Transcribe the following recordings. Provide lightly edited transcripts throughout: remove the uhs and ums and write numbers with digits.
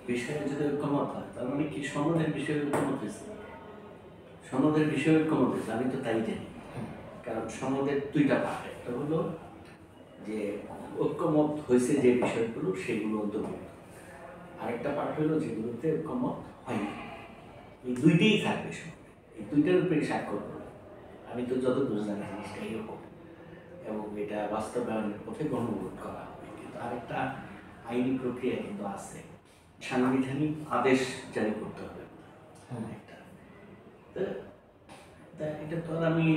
বিষয়ে যদি ঐক্যমত হয় তার মানে কি সনদের বিষয়ে ঐক্যমত হয়েছে? সনদের বিষয়ে ঐক্যমত হয়েছে, আমি তো তাই জানি। কারণ সনদের দুইটা পার্ট, একটা হলো যে ঐক্যমত হয়েছে যে বিষয়গুলো সেগুলো অন্তর্ভুক্ত, আরেকটা পার্ট হলো যেগুলোতে ঐক্যমত হয়নি। এই দুইটাই থাকবে সনদে, এই দুইটার উপরে স্বাক্ষর করবে। আমি তো যতদূর জানি জিনিসটা এরকম, এবং এটা বাস্তবায়নের পথে গণভোট করা হবে। কিন্তু আরেকটা আইনি প্রক্রিয়া কিন্তু আছে, সাংবিধানিক আদেশ জারি করতে হবে একটা। তা এটা তো আর আমি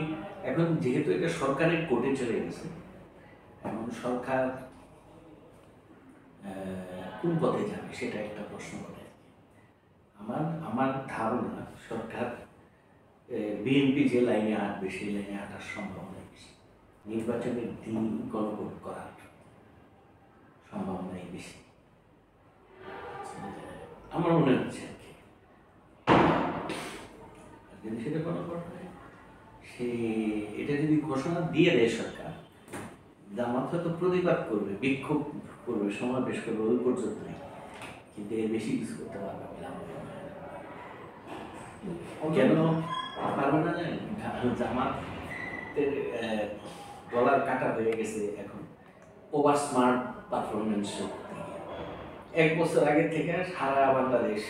এখন, যেহেতু এটা সরকারের কোর্টে চলে গেছে, এখন সরকার কোন পথে যাবে সেটা একটা প্রশ্ন করে। আমার ধারণা সরকার বিএনপি যে লাইনে হাঁটবে সেই লাইনে হাঁটার সম্ভাবনা বেশি, নির্বাচনের দিন গণভোট করার সম্ভাবনাই বেশি আমার মনে হচ্ছে আর কি। যদি সেটা গণভোট হয়, সে এটা যদি ঘোষণা দিয়ে দেয় সরকার, জামাত হয়তো প্রতিবাদ করবে, বিক্ষোভ করবে, সমাবেশ করবে, ওই পর্যন্তই, কিন্তু এর বেশি কিছু করতে পারবে না। কেন পারবে না জানেন? জামাতের ডলার কাটা হয়ে গেছে এখন ওভার স্মার্ট পারফরমেন্স। এক বছর আগে থেকে সারা বাংলাদেশ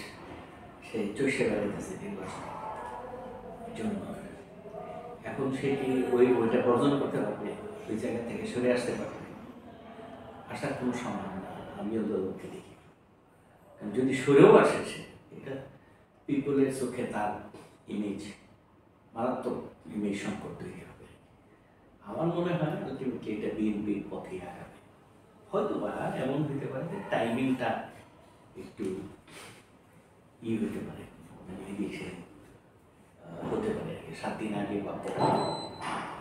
সে চষে বেড়াইতেছে নির্বাচনের জন্য। এখন সে কি ওইটা বর্জন করতে পারবে? ওই জায়গা থেকে সরে আসতে পারবে? আসার কোনো সম্ভাবনা আমি অন্ততপক্ষে দেখি। যদি সরেও আসে সে, এটা পিপলের চোখে তার ইমেজ, মারাত্মক ইমেজ সংকট তৈরি হবে। আমার মনে হয় আলটিমেটলি এটা বিএনপির পথে আগাবে। হয়তো বা এমন হতে পারে যে টাইমিংটা একটু হতে পারে, মানে এদিকে হতে পারে 7 দিন আগে বা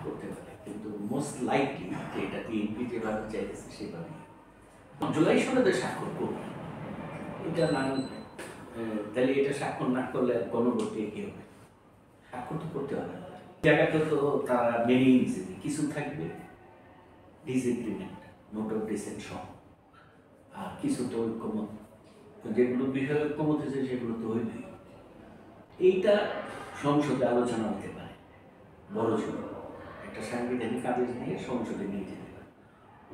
করতে পারে, কিন্তু মোস্ট লাইকলি যে এটা বিএনপি যেভাবে চাইতেছে সেভাবে জুলাই সনদে স্বাক্ষর করবে। এটা না, তাহলে এটা স্বাক্ষর না করলে গণভোট দিয়ে কি হবে? স্বাক্ষর তো করতে হবে। জায়গাটা তো তারা মেনে নিয়েছে, কিছু থাকবে ডিসএগ্রিমেন্ট, নোট অফ ডিসেন্ট সহ, আর কিছু তো ঐক্যমত, যেগুলো বিষয়ে ঐক্যমত হয়েছে সেগুলো তো হইবেই। এইটা সংসদে আলোচনা হতে পারে, বড় ছোট একটা সাংবিধানিক আদেশ নিয়ে সংসদে নিয়ে যেতে পারে।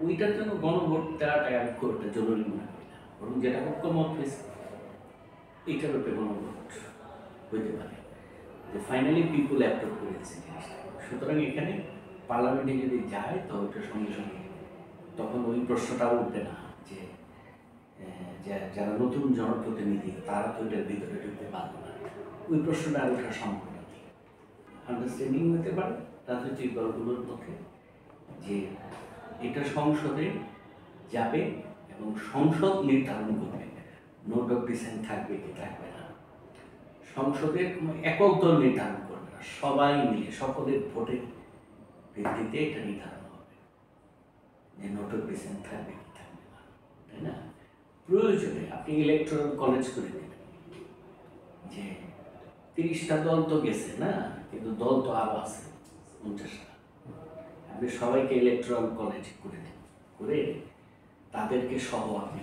ওইটার জন্য গণভোট দেওয়াটা আমি খুব একটা জরুরি মনে করি না, বরং যেটা ঐক্যমত হয়েছে এইটার উপরে গণভোট হইতে পারে, যে ফাইনালি পিপুল অ্যাপ্রুভ করে দিচ্ছে জিনিসটা। সুতরাং এখানে পার্লামেন্টে যদি যায় তো ওইটার সঙ্গে সঙ্গে তখন ওই প্রশ্নটাও উঠবে না যে যারা নতুন জনপ্রতিনিধি তারা তো এটার ভিতরে ঢুকতে পারবে না, ওই প্রশ্নটা আর ওঠার সম্ভাবনা নেই। আন্ডারস্ট্যান্ডিং হতে পারে রাজনৈতিক দলগুলোর মধ্যে যে এটা সংসদে যাবে এবং সংসদ নির্ধারণ করবে নোট অফ ডিসেন্ট থাকবে কি থাকবে না। সংসদের কোনো একক দল নির্ধারণ করবে না, সবাই মিলে সকলের ভোটের ভিত্তিতে এটা নির্ধারণ হবে যে নোট অফ ডিসেন্ট থাকবে কি থাকবে না, তাই না? প্রয়োজনে আপনি ইলেকট্রাল কলেজ করে দেবেন, যে 30টা দল তো গেছে না, কিন্তু দল তো আরও আছে 50টা। আপনি সবাইকে ইলেকট্রাল কলেজ করে দেন, করে তাদেরকে সহ আপনি